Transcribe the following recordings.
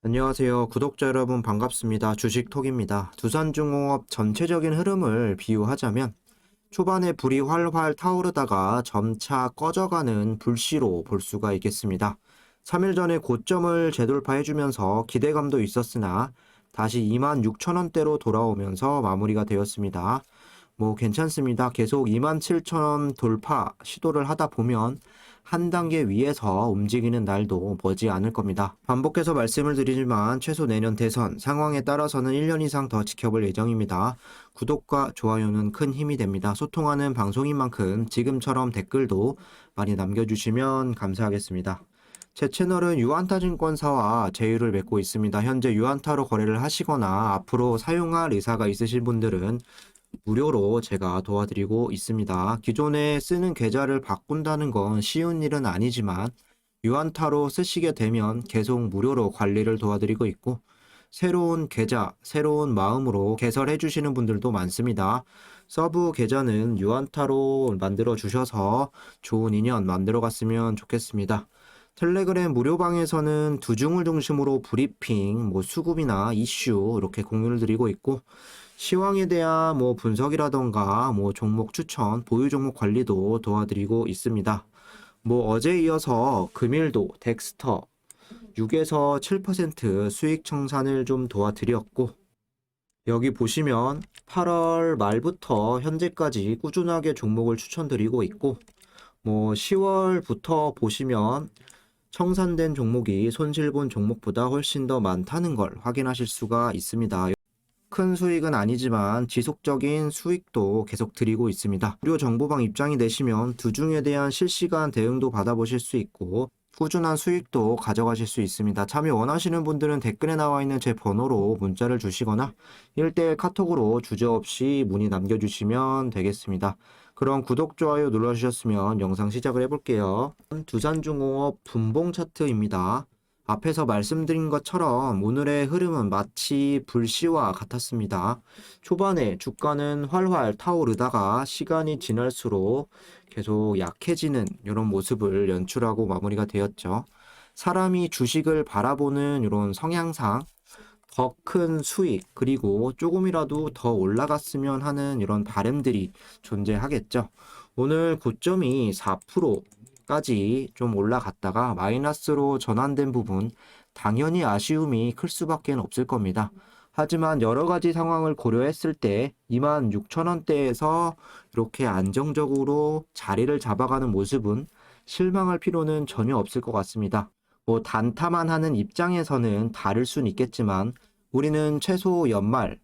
안녕하세요. 구독자 여러분 반갑습니다. 주식톡입니다. 두산중공업 전체적인 흐름을 비유하자면 초반에 불이 활활 타오르다가 점차 꺼져가는 불씨로 볼 수가 있겠습니다. 3일 전에 고점을 재돌파해주면서 기대감도 있었으나 다시 26,000원대로 돌아오면서 마무리가 되었습니다. 괜찮습니다. 계속 27,000원 돌파 시도를 하다 보면 한 단계 위에서 움직이는 날도 머지 않을 겁니다. 반복해서 말씀을 드리지만 최소 내년 대선 상황에 따라서는 1년 이상 더 지켜볼 예정입니다. 구독과 좋아요는 큰 힘이 됩니다. 소통하는 방송인 만큼 지금처럼 댓글도 많이 남겨주시면 감사하겠습니다. 제 채널은 유한타증권사와 제휴를 맺고 있습니다. 현재 유한타로 거래를 하시거나 앞으로 사용할 의사가 있으신 분들은 무료로 제가 도와드리고 있습니다. 기존에 쓰는 계좌를 바꾼다는 건 쉬운 일은 아니지만 유한타로 쓰시게 되면 계속 무료로 관리를 도와드리고 있고 새로운 계좌, 새로운 마음으로 개설해 주시는 분들도 많습니다. 서브 계좌는 유한타로 만들어 주셔서 좋은 인연 만들어 갔으면 좋겠습니다. 텔레그램 무료방에서는 두중을 중심으로 브리핑, 수급이나 이슈 이렇게 공유를 드리고 있고 시황에 대한 분석이라던가 종목 추천, 보유 종목 관리도 도와드리고 있습니다. 어제 이어서 금일도 덱스터 6에서 7% 수익 청산을 좀 도와드렸고 여기 보시면 8월 말부터 현재까지 꾸준하게 종목을 추천드리고 있고 10월부터 보시면 청산된 종목이 손실본 종목보다 훨씬 더 많다는 걸 확인하실 수가 있습니다. 큰 수익은 아니지만 지속적인 수익도 계속 드리고 있습니다. 무료 정보방 입장이 되시면 두중에 대한 실시간 대응도 받아보실 수 있고 꾸준한 수익도 가져가실 수 있습니다. 참여 원하시는 분들은 댓글에 나와 있는 제 번호로 문자를 주시거나 1대1 카톡으로 주저없이 문의 남겨주시면 되겠습니다. 그럼 구독, 좋아요 눌러주셨으면 영상 시작을 해볼게요. 두산중공업 분봉 차트입니다. 앞에서 말씀드린 것처럼 오늘의 흐름은 마치 불씨와 같았습니다. 초반에 주가는 활활 타오르다가 시간이 지날수록 계속 약해지는 이런 모습을 연출하고 마무리가 되었죠. 사람이 주식을 바라보는 이런 성향상 더 큰 수익 그리고 조금이라도 더 올라갔으면 하는 이런 바람들이 존재하겠죠. 오늘 고점이 4%까지 좀 올라갔다가 마이너스로 전환된 부분 당연히 아쉬움이 클 수밖에 없을 겁니다. 하지만 여러 가지 상황을 고려했을 때 26,000원대에서 이렇게 안정적으로 자리를 잡아가는 모습은 실망할 필요는 전혀 없을 것 같습니다. 단타만 하는 입장에서는 다를 수는 있겠지만 우리는 최소 연말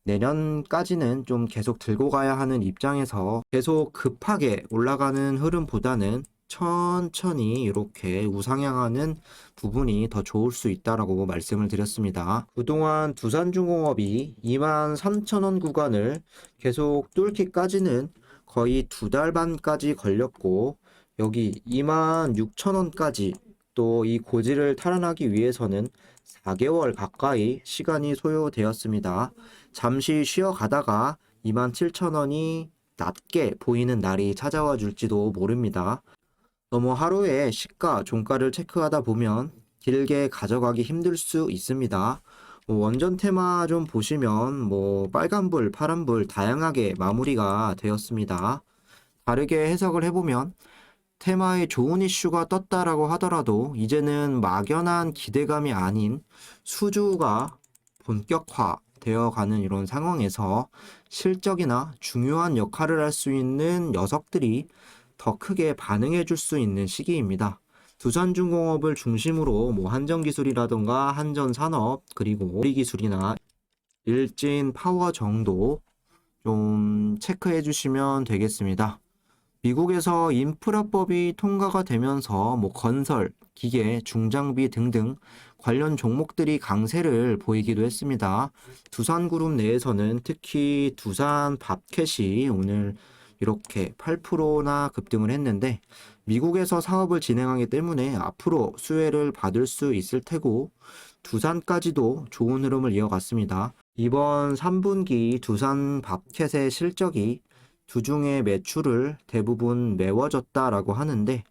내년까지는 좀 계속 들고 가야 하는 입장에서 계속 급하게 올라가는 흐름보다는 천천히 이렇게 우상향하는 부분이 더 좋을 수 있다라고 말씀을 드렸습니다. 그동안 두산중공업이 23,000원 구간을 계속 뚫기까지는 거의 2달 반까지 걸렸고 여기 26,000원까지 또 이 고지를 탈환하기 위해서는 4개월 가까이 시간이 소요되었습니다. 잠시 쉬어가다가 27,000원이 낮게 보이는 날이 찾아와 줄지도 모릅니다. 너무 하루에 시가, 종가를 체크하다 보면 길게 가져가기 힘들 수 있습니다. 원전 테마 좀 보시면 빨간불, 파란불 다양하게 마무리가 되었습니다. 다르게 해석을 해보면 테마에 좋은 이슈가 떴다라고 하더라도 이제는 막연한 기대감이 아닌 수주가 본격화 되어가는 이런 상황에서 실적이나 중요한 역할을 할 수 있는 녀석들이 더 크게 반응해 줄 수 있는 시기입니다. 두산중공업을 중심으로 한전기술이라던가 한전산업 그리고 우리기술이나 일진파워 정도 좀 체크해 주시면 되겠습니다. 미국에서 인프라법이 통과가 되면서 건설, 기계, 중장비 등등 관련 종목들이 강세를 보이기도 했습니다. 두산그룹 내에서는 특히 두산밥켓이 오늘 이렇게 8%나 급등을 했는데 미국에서 사업을 진행하기 때문에 앞으로 수혜를 받을 수 있을 테고 두산까지도 좋은 흐름을 이어갔습니다. 이번 3분기 두산밥켓의 실적이 주중에 매출을 대부분 메워졌다라고 하는데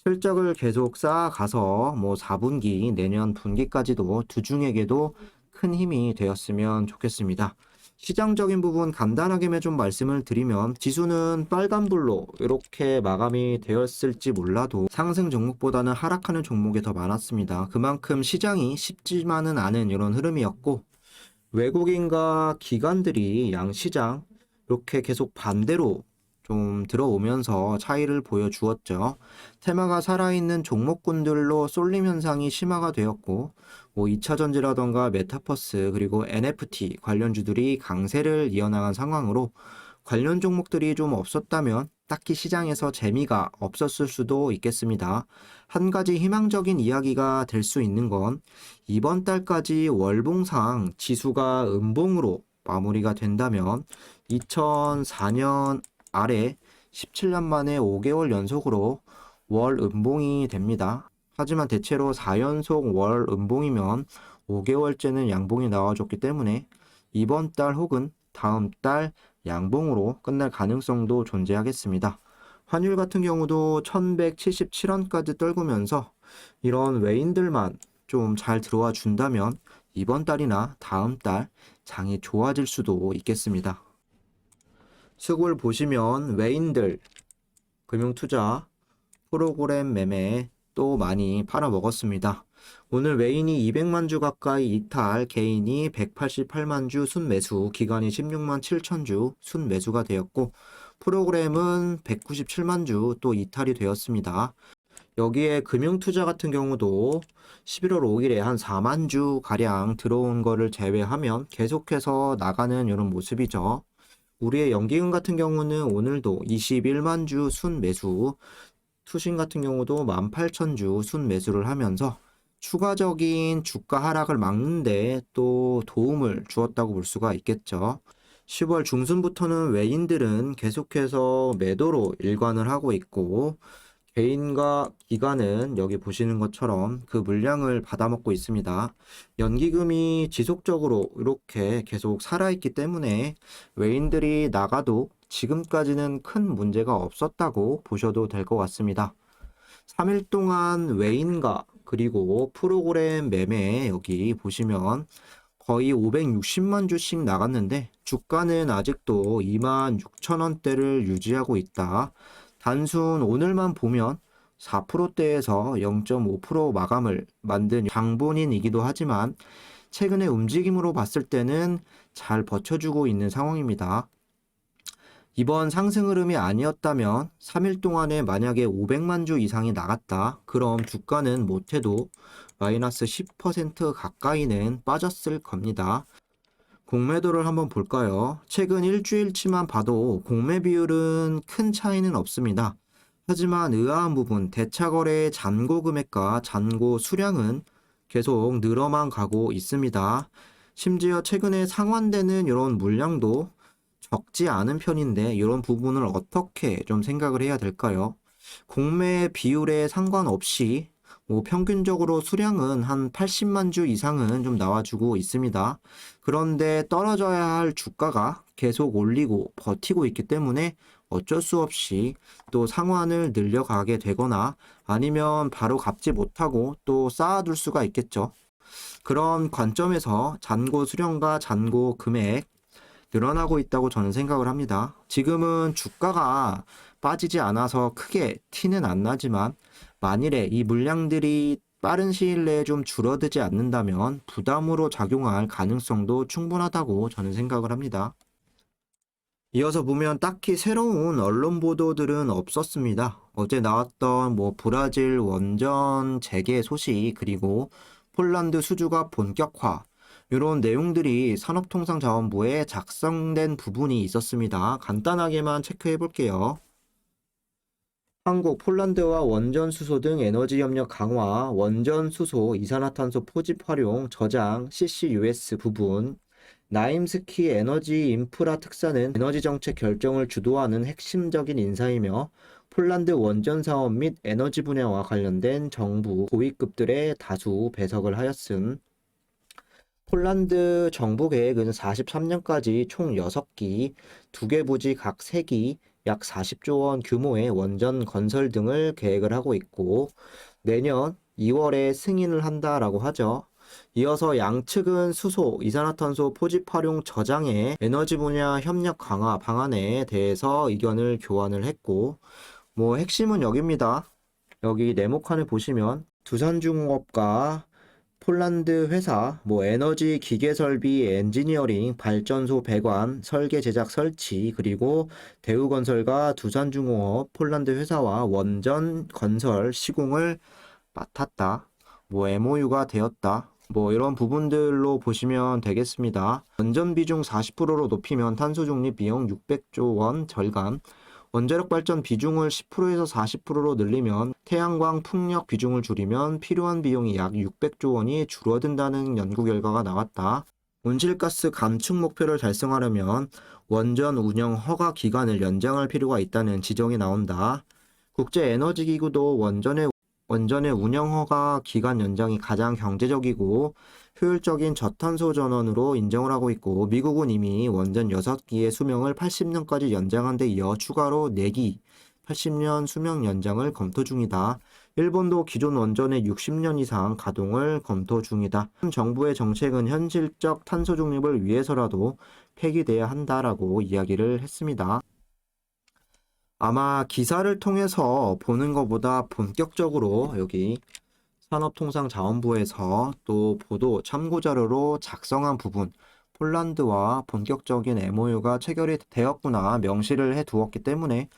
실적을 계속 쌓아가서 4분기, 내년 분기까지도 두중에게도 큰 힘이 되었으면 좋겠습니다. 시장적인 부분 간단하게 좀 말씀을 드리면 지수는 빨간불로 이렇게 마감이 되었을지 몰라도 상승 종목보다는 하락하는 종목이 더 많았습니다. 그만큼 시장이 쉽지만은 않은 이런 흐름이었고 외국인과 기관들이 양시장 이렇게 계속 반대로 좀 들어오면서 차이를 보여주었죠. 테마가 살아있는 종목군들로 쏠림 현상이 심화가 되었고 2차전지라던가 메타버스 그리고 NFT 관련주들이 강세를 이어나간 상황으로 관련 종목들이 좀 없었다면 딱히 시장에서 재미가 없었을 수도 있겠습니다. 한 가지 희망적인 이야기가 될 수 있는 건 이번 달까지 월봉상 지수가 음봉으로 마무리가 된다면 2004년 아래 17년 만에 5개월 연속으로 월 음봉이 됩니다. 하지만 대체로 4연속 월 음봉이면 5개월째는 양봉이 나와줬기 때문에 이번 달 혹은 다음 달 양봉으로 끝날 가능성도 존재하겠습니다. 환율 같은 경우도 1177원까지 떨구면서 이런 외인들만 좀 잘 들어와 준다면 이번 달이나 다음 달 장이 좋아질 수도 있겠습니다. 수급을 보시면 외인들, 금융투자, 프로그램 매매 또 많이 팔아먹었습니다. 오늘 외인이 200만 주 가까이 이탈, 개인이 188만 주 순매수, 기관이 16만 7천 주 순매수가 되었고 프로그램은 197만 주 또 이탈이 되었습니다. 여기에 금융투자 같은 경우도 11월 5일에 한 4만 주 가량 들어온 거를 제외하면 계속해서 나가는 이런 모습이죠. 우리의 연기금 같은 경우는 오늘도 21만 주 순매수, 투신 같은 경우도 18,000주 순매수를 하면서 추가적인 주가 하락을 막는데 또 도움을 주었다고 볼 수가 있겠죠. 10월 중순부터는 외인들은 계속해서 매도로 일관을 하고 있고 개인과 기관은 여기 보시는 것처럼 그 물량을 받아먹고 있습니다. 연기금이 지속적으로 이렇게 계속 살아있기 때문에 외인들이 나가도 지금까지는 큰 문제가 없었다고 보셔도 될 것 같습니다. 3일 동안 외인과 그리고 프로그램 매매 여기 보시면 거의 560만 주씩 나갔는데 주가는 아직도 26,000원대를 유지하고 있다. 단순 오늘만 보면 4%대에서 0.5% 마감을 만든 장본인이기도 하지만 최근의 움직임으로 봤을 때는 잘 버텨주고 있는 상황입니다. 이번 상승 흐름이 아니었다면 3일 동안에 만약에 500만 주 이상이 나갔다. 그럼 주가는 못해도 마이너스 10% 가까이는 빠졌을 겁니다. 공매도를 한번 볼까요? 최근 일주일치만 봐도 공매 비율은 큰 차이는 없습니다. 하지만 의아한 부분, 대차거래의 잔고 금액과 잔고 수량은 계속 늘어만 가고 있습니다. 심지어 최근에 상환되는 이런 물량도 적지 않은 편인데 이런 부분을 어떻게 좀 생각을 해야 될까요? 공매 비율에 상관없이 평균적으로 수량은 한 80만 주 이상은 좀 나와주고 있습니다. 그런데 떨어져야 할 주가가 계속 올리고 버티고 있기 때문에 어쩔 수 없이 또 상환을 늘려가게 되거나 아니면 바로 갚지 못하고 또 쌓아둘 수가 있겠죠. 그런 관점에서 잔고 수량과 잔고 금액 늘어나고 있다고 저는 생각을 합니다. 지금은 주가가 빠지지 않아서 크게 티는 안 나지만 만일에 이 물량들이 빠른 시일 내에 좀 줄어들지 않는다면 부담으로 작용할 가능성도 충분하다고 저는 생각을 합니다. 이어서 보면 딱히 새로운 언론 보도들은 없었습니다. 어제 나왔던 브라질 원전 재개 소식 그리고 폴란드 수주가 본격화 이런 내용들이 산업통상자원부에 작성된 부분이 있었습니다. 간단하게만 체크해 볼게요. 한국, 폴란드와 원전 수소 등 에너지 협력 강화, 원전 수소, 이산화탄소 포집 활용, 저장, CCUS 부분, 나임스키 에너지 인프라 특사는 에너지 정책 결정을 주도하는 핵심적인 인사이며 폴란드 원전 사업 및 에너지 분야와 관련된 정부 고위급들의 다수 배석을 하였음. 폴란드 정부 계획은 43년까지 총 6기, 2개 부지 각 3기, 약 40조 원 규모의 원전 건설 등을 계획을 하고 있고 내년 2월에 승인을 한다라고 하죠. 이어서 양측은 수소, 이산화탄소 포집 활용 저장의 에너지 분야 협력 강화 방안에 대해서 의견을 교환을 했고 핵심은 여기입니다. 여기 네모칸을 보시면 두산중공업과 폴란드 회사, 에너지 기계설비 엔지니어링, 발전소 배관, 설계 제작 설치, 그리고 대우건설과 두산중공업, 폴란드 회사와 원전 건설 시공을 맡았다. MOU가 되었다. 이런 부분들로 보시면 되겠습니다. 원전 비중 40%로 높이면 탄소 중립 비용 600조 원 절감, 원자력 발전 비중을 10%에서 40%로 늘리면 태양광 풍력 비중을 줄이면 필요한 비용이 약 600조 원이 줄어든다는 연구 결과가 나왔다. 온실가스 감축 목표를 달성하려면 원전 운영 허가 기간을 연장할 필요가 있다는 지적이 나온다. 국제에너지기구도 원전의 운영 허가 기간 연장이 가장 경제적이고 효율적인 저탄소 전원으로 인정을 하고 있고 미국은 이미 원전 6기의 수명을 80년까지 연장한 데 이어 추가로 4기 80년 수명 연장을 검토 중이다. 일본도 기존 원전의 60년 이상 가동을 검토 중이다. 정부의 정책은 현실적 탄소 중립을 위해서라도 폐기돼야 한다라고 이야기를 했습니다. 아마 기사를 통해서 보는 것보다 본격적으로 여기 산업통상자원부에서 또 보도 참고자료로 작성한 부분, 폴란드와 본격적인 MOU가 체결이 되었구나 명시를 해 두었기 때문에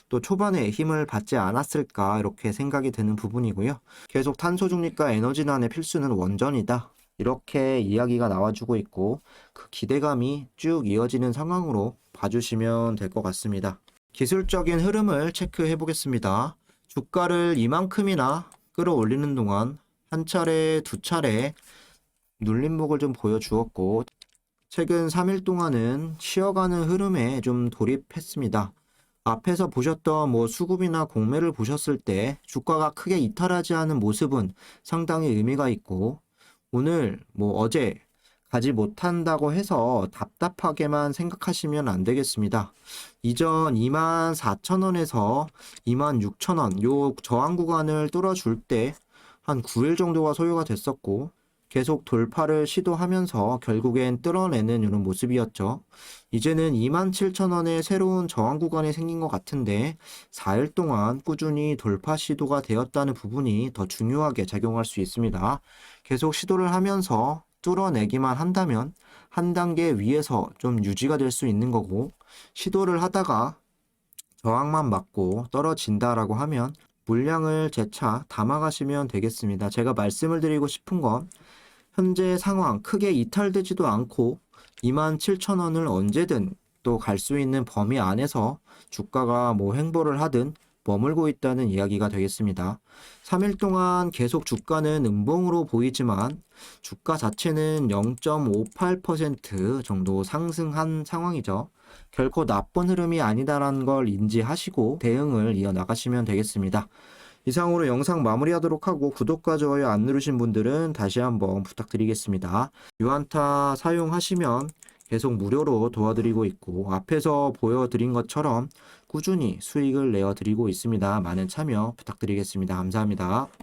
또 초반에 힘을 받지 않았을까 이렇게 생각이 드는 부분이고요. 계속 탄소 중립과 에너지난의 필수는 원전이다. 이렇게 이야기가 나와주고 있고 그 기대감이 쭉 이어지는 상황으로 봐주시면 될 것 같습니다. 기술적인 흐름을 체크해 보겠습니다. 주가를 이만큼이나 끌어올리는 동안 한 차례, 두 차례 눌림목을 좀 보여주었고 최근 3일 동안은 쉬어가는 흐름에 좀 돌입했습니다. 앞에서 보셨던 수급이나 공매를 보셨을 때 주가가 크게 이탈하지 않은 모습은 상당히 의미가 있고 오늘 어제 가지 못한다고 해서 답답하게만 생각하시면 안 되겠습니다. 이전 24,000원에서 26,000원 요 저항 구간을 뚫어줄 때 한 9일 정도가 소요가 됐었고 계속 돌파를 시도하면서 결국엔 뚫어내는 이런 모습이었죠. 이제는 27,000원의 새로운 저항 구간이 생긴 것 같은데 4일 동안 꾸준히 돌파 시도가 되었다는 부분이 더 중요하게 작용할 수 있습니다. 계속 시도를 하면서 뚫어내기만 한다면 한 단계 위에서 좀 유지가 될 수 있는 거고 시도를 하다가 저항만 맞고 떨어진다라고 하면 물량을 재차 담아가시면 되겠습니다. 제가 말씀을 드리고 싶은 건 현재 상황 크게 이탈되지도 않고 27,000원을 언제든 또 갈 수 있는 범위 안에서 주가가 행보를 하든 머물고 있다는 이야기가 되겠습니다. 3일 동안 계속 주가는 음봉으로 보이지만 주가 자체는 0.58% 정도 상승한 상황이죠. 결코 나쁜 흐름이 아니다라는 걸 인지하시고 대응을 이어나가시면 되겠습니다. 이상으로 영상 마무리하도록 하고 구독과 좋아요 안 누르신 분들은 다시 한번 부탁드리겠습니다. 유한타 사용하시면 계속 무료로 도와드리고 있고 앞에서 보여드린 것처럼 꾸준히 수익을 내어드리고 있습니다. 많은 참여 부탁드리겠습니다. 감사합니다.